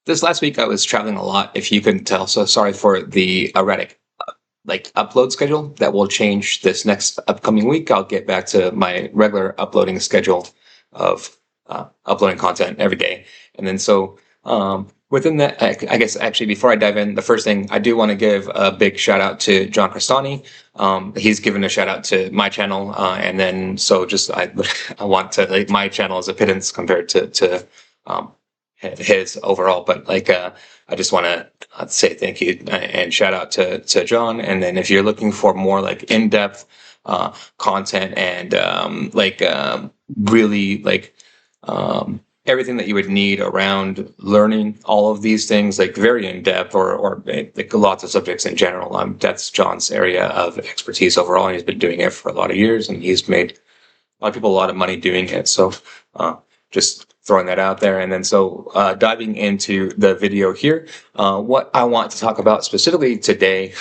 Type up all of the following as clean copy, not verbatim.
This last week I was traveling a lot, if you couldn't tell, so sorry for the erratic like upload schedule. That will change this next upcoming week. I'll get back to my regular uploading schedule of uploading content every day. And then within that, I guess actually before I dive in, the first thing I do want to give a big shout out to John Crestani. He's given a shout out to my channel, and then so just I want to like my channel is a pittance compared to um, his overall. But I just want to say thank you and shout out to John. And then if you're looking for more like in depth content and really um, everything that you would need around learning all of these things, like very in depth or like lots of subjects in general. That's John's area of expertise overall. And he's been doing it for a lot of years, and he's made a lot of people a lot of money doing it. So just throwing that out there. And then diving into the video here, what I want to talk about specifically today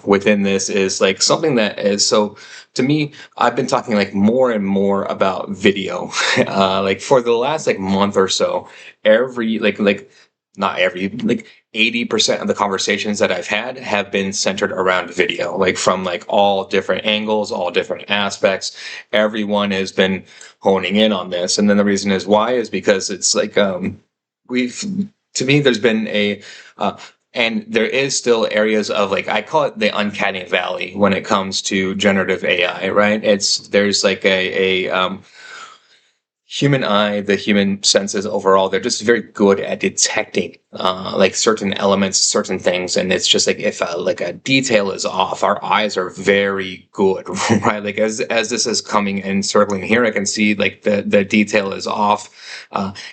within this is like something that is so to me, I've been talking like more and more about video, like for the last like month or so, every not every like 80% of the conversations that I've had have been centered around video, like from like all different angles, all different aspects. Everyone has been honing in on this. And then the reason is why is because it's like, we've, to me, there's been and there is still areas of like, I call it the uncanny valley when it comes to generative AI, right? There's like human eye, the human senses overall, they're just very good at detecting like certain elements, certain things. And it's just like if like a detail is off, our eyes are very good, right? Like as this is coming and circling here, I can see like the detail is off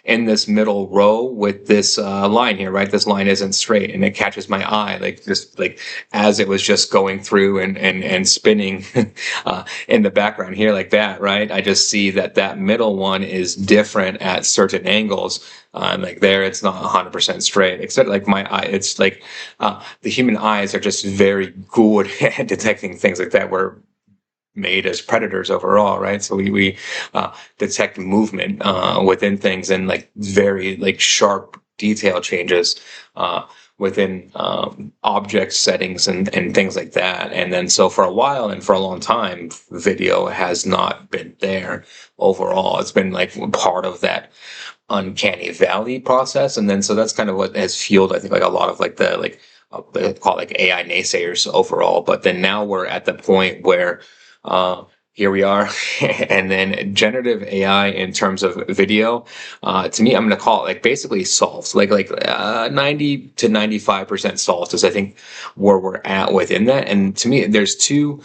in this middle row with this line here, right? This line isn't straight, and it catches my eye, like just like as it was just going through and spinning in the background here like that, right? I just see that middle one is different at certain angles. Like there, it's not 100% straight, except like my eye, it's like the human eyes are just very good at detecting things like that. We're made as predators overall, right? So we detect movement within things and like very like sharp detail changes within object settings and things like that. And then so for a while and for a long time, video has not been there overall. It's been like part of that uncanny valley process. And then so that's kind of what has fueled, I think, like a lot of like they call it like AI naysayers overall. But then now we're at the point where here we are. And then generative AI in terms of video, to me, I'm going to call it like basically solved, 90 to 95% solved is I think where we're at within that. And to me, there's two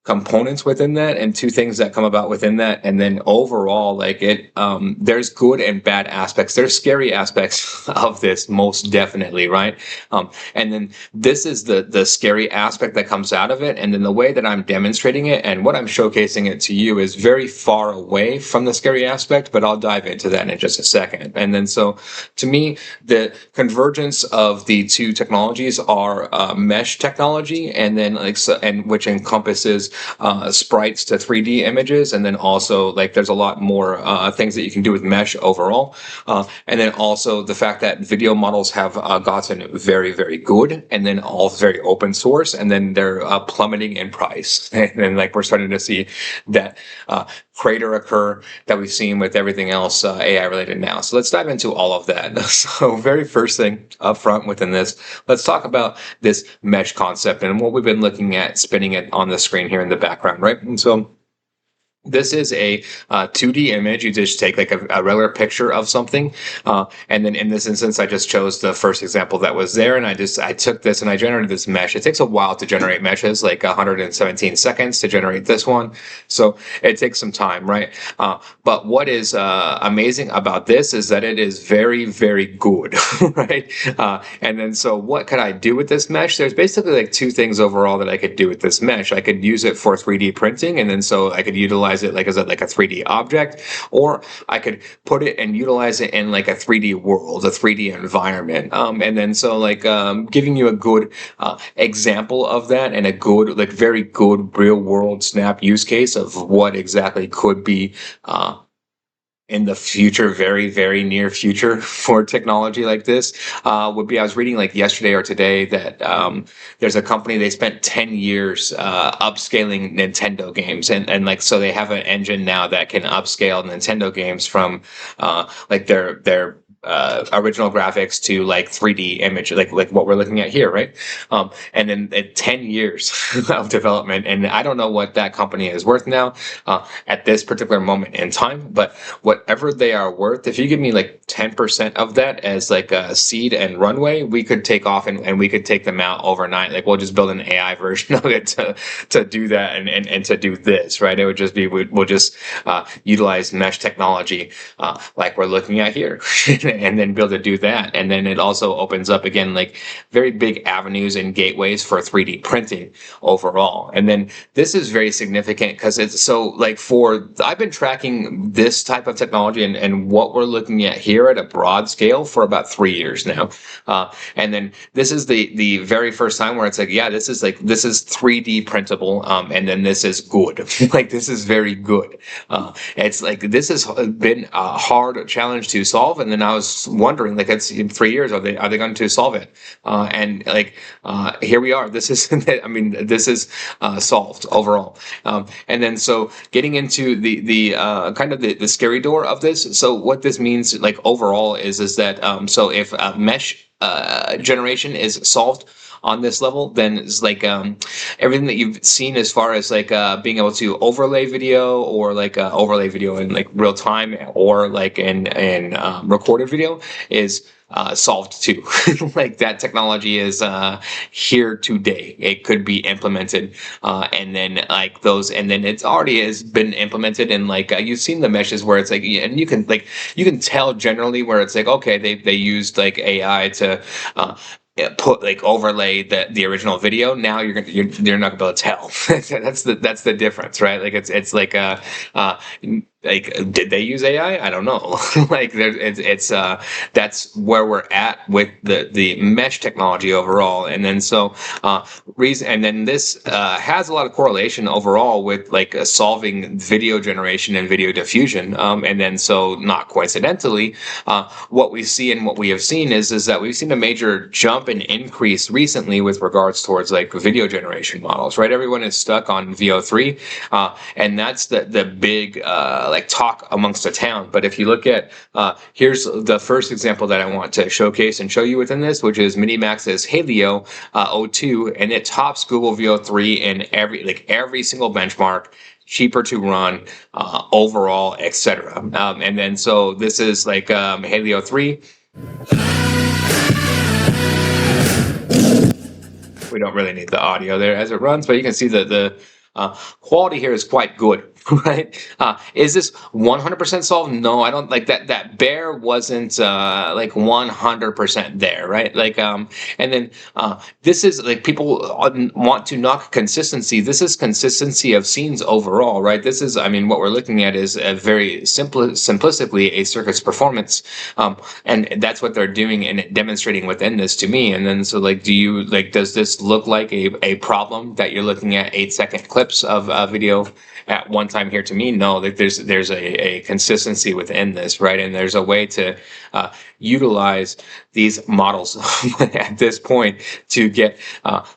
components within that and two things that come about within that. And then overall, there's good and bad aspects. There's scary aspects of this, most definitely, right? And then this is the scary aspect that comes out of it. And then the way that I'm demonstrating it and what I'm showcasing it to you is very far away from the scary aspect, but I'll dive into that in just a second. And then so to me, the convergence of the two technologies are mesh technology, and then and which encompasses sprites to 3D images, and then also like there's a lot more things that you can do with mesh overall, and then also the fact that video models have gotten very, very good, and then all very open source, and then they're plummeting in price, and then like we're starting to see that crater occur that we've seen with everything else AI related now. So let's dive into all of that. So very first thing up front within this, let's talk about this mesh concept and what we've been looking at spinning it on the screen here in the background, right? And so this is a 2D image. You just take like a regular picture of something. And then in this instance, I just chose the first example that was there. And I took this and I generated this mesh. It takes a while to generate meshes, like 117 seconds to generate this one. So it takes some time, right? But what is amazing about this is that it is very, very good, right? And then so what could I do with this mesh? There's basically like two things overall that I could do with this mesh. I could use it for 3D printing. And then so I could utilize it like as a 3D object, or I could put it and utilize it in like a 3D world, a 3D environment. And then so giving you a good example of that and a good, like very good real world snap use case of what exactly could be in the future, very, very near future for technology like this, would be, I was reading like yesterday or today that there's a company, they spent 10 years upscaling Nintendo games. And like, so they have an engine now that can upscale Nintendo games from like their original graphics to like 3D image, like what we're looking at here, right? And then 10 years of development, and I don't know what that company is worth now at this particular moment in time, but whatever they are worth, if you give me like 10% of that as like a seed and runway, we could take off and we could take them out overnight. Like we'll just build an AI version of it to do that and to do this, right? It would just be, we'll just utilize mesh technology like we're looking at here and then be able to do that. And then it also opens up again, like very big avenues and gateways for 3D printing overall. And then this is very significant because it's so like I've been tracking this type of technology and what we're looking at here at a broad scale for about 3 years now. And then this is the very first time where it's like, yeah, this is 3D printable. And then this is good. Like this is very good. It's like, this has been a hard challenge to solve. And then I was wondering, like, it's in 3 years, are they going to solve it? And like, here we are. This is, I mean, this is solved overall. And then so getting into the kind of the scary door of this. So what this means, like overall, is that so if mesh generation is solved on this level, then it's like everything that you've seen as far as like being able to overlay video or like overlay video in like real time or like in recorded video is solved too. Like that technology is here today. It could be implemented, and then like those, and then it's already has been implemented. And like you've seen the meshes where it's like, and you can tell generally where it's like, okay, they used like AI to put like overlay the original video. Now you're not gonna be able to tell. That's the difference, right? Like it's like like, did they use AI? I don't know. Like it's that's where we're at with the mesh technology overall. And then so and then this has a lot of correlation overall with like solving video generation and video diffusion. And then so not coincidentally, what we see and what we have seen is that we've seen a major jump and increase recently with regards towards like video generation models, right? Everyone is stuck on VO3, and that's the big like talk amongst the town. But if you look at here's the first example that I want to showcase and show you within this, which is Minimax's Helio O2, and it tops Google VO3 in every single benchmark, cheaper to run overall, etc. And then so this is like Helio 3. We don't really need the audio there as it runs, but you can see that the quality here is quite good, right? Is this 100% solved? No, I don't. Like that bear wasn't like 100% there, right? Like and then this is like people want to knock consistency. This is consistency of scenes overall, right? This is, I mean, what we're looking at is a very simplistically a circuit's performance, and that's what they're doing and demonstrating within this to me. And then so like, does this look like a problem that you're looking at 8-second clips of video at one time here? To me, no. There's a consistency within this, right? And there's a way to utilize these models at this point to get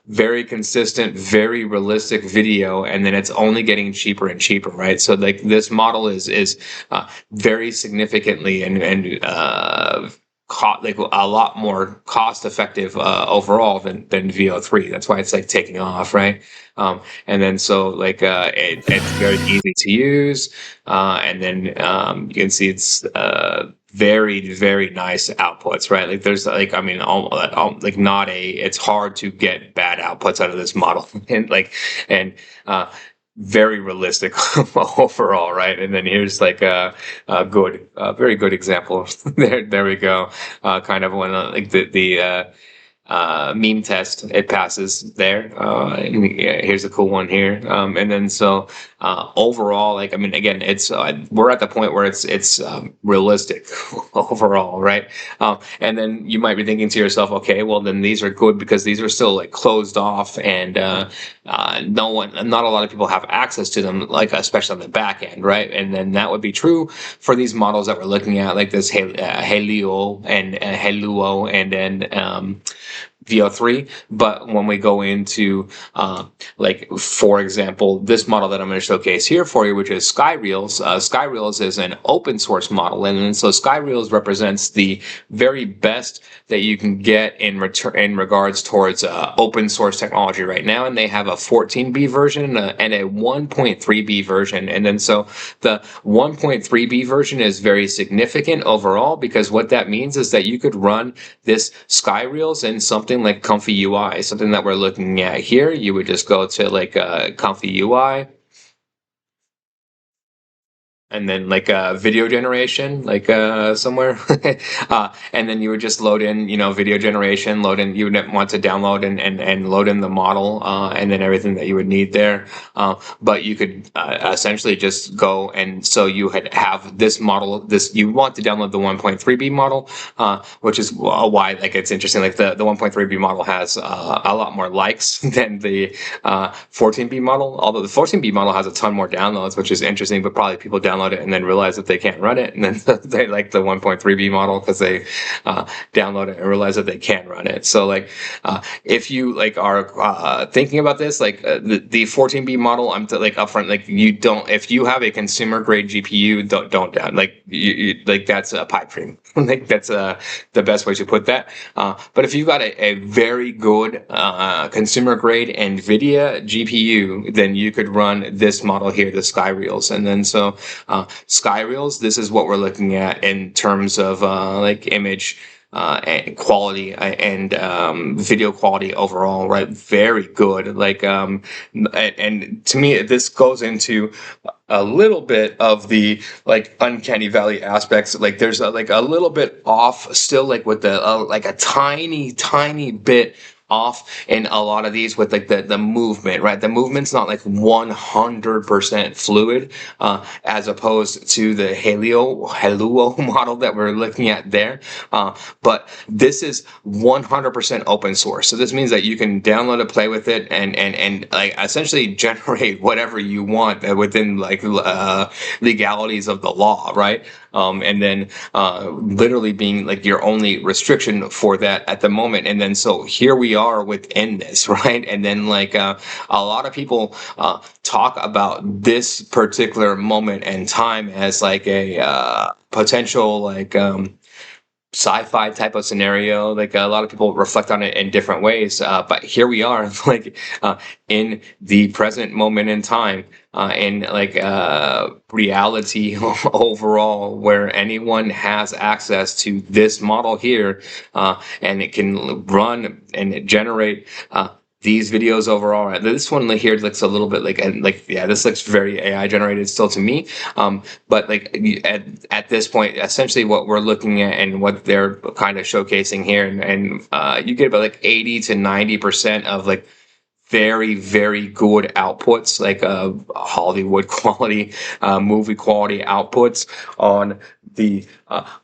very consistent, very realistic video, and then it's only getting cheaper and cheaper, right? So like this model is very significantly and like a lot more cost effective overall than VO3. That's why it's like taking off, right? And then so like it's very easy to use, and then you can see it's very, very nice outputs, right? Like there's like, I mean, like not it's hard to get bad outputs out of this model, and very realistic overall, right? And then here's like a very good example. There we go. Kind of one like the meme test. It passes there. Yeah, here's a cool one here. And then so overall, like I mean, again, it's we're at the point where it's realistic overall, right? And then you might be thinking to yourself, okay, well then these are good because these are still like closed off, and not a lot of people have access to them, like especially on the back end, right? And then that would be true for these models that we're looking at, like this Helio and Helluo, and then VO3. But when we go into like for example this model that I'm going to showcase here for you, which is Skyreels. Skyreels is an open source model, and so Skyreels represents the very best that you can get in regards towards open source technology right now. And they have a 14B version and a 1.3B version. And then so the 1.3B version is very significant overall, because what that means is that you could run this Skyreels in something like Comfy UI, something that we're looking at here. You would just go to like Comfy UI, and then like video generation, like somewhere, and then you would just load in, video generation, load in, you would want to download and load in the model, and then everything that you would need there. But you could essentially just go, and so you have this model, you want to download the 1.3B model, which is why like it's interesting, like the 1.3B model has a lot more likes than the 14B model, although the 14B model has a ton more downloads, which is interesting, but probably people download it and then realize that they can't run it, and then they like the 1.3B model because they download it and realize that they can run it. So like if you like are thinking about this, like the 14B model, I'm like upfront, like you don't, if you have a consumer grade GPU, don't down, like you like that's a pipe dream. Like that's the best way to put that. But if you've got a very good consumer grade NVIDIA GPU, then you could run this model here, the Skyreels. And then so Skyreels, this is what we're looking at in terms of like image and quality and video quality overall, right? Very good. Like and to me, this goes into a little bit of the like uncanny valley aspects. Like there's like a little bit off still, like with the like a tiny bit off in a lot of these with like the movement, right? The movement's not like 100% fluid, as opposed to the Helluo model that we're looking at there. But this is 100% open source. So this means that you can download it, play with it, and like essentially generate whatever you want within like legalities of the law, right? And then literally being like your only restriction for that at the moment. And then so here we are within this, right? And then like a lot of people talk about this particular moment in time as like a potential like sci-fi type of scenario. Like a lot of people reflect on it in different ways, but here we are, like in the present moment in time, in like reality overall, where anyone has access to this model here, and it can run and generate these videos overall. This one here looks a little bit like yeah, this looks very AI generated still to me. But like at this point, essentially what we're looking at and what they're kind of showcasing here, and you get about like 80 to 90% of like very good outputs, like Hollywood quality, movie quality outputs on the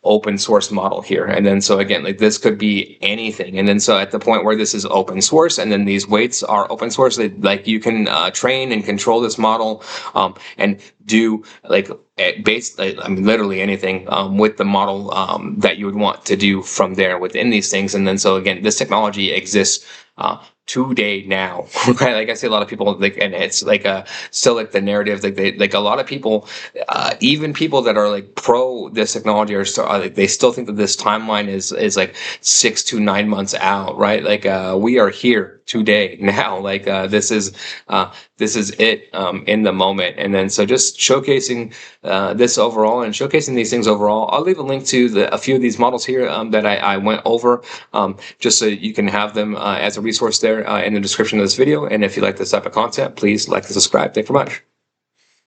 open source model here. And then so again, like this could be anything. And then so at the point where this is open source and then these weights are open source, like you can train and control this model and do like I mean literally anything with the model that you would want to do from there within these things. And then so again, this technology exists today now, right? Like I see a lot of people like, and it's like still like the narrative, like like a lot of people, even people that are like pro this technology are still like, they still think that this timeline is like 6 to 9 months out, right? Like we are here today now, like this is it in the moment. And then so just showcasing this overall and showcasing these things overall. I'll leave a link to a few of these models here that I went over, just so you can have them as a resource there in the description of this video. And if you like this type of content, please like and subscribe. Thank you very much.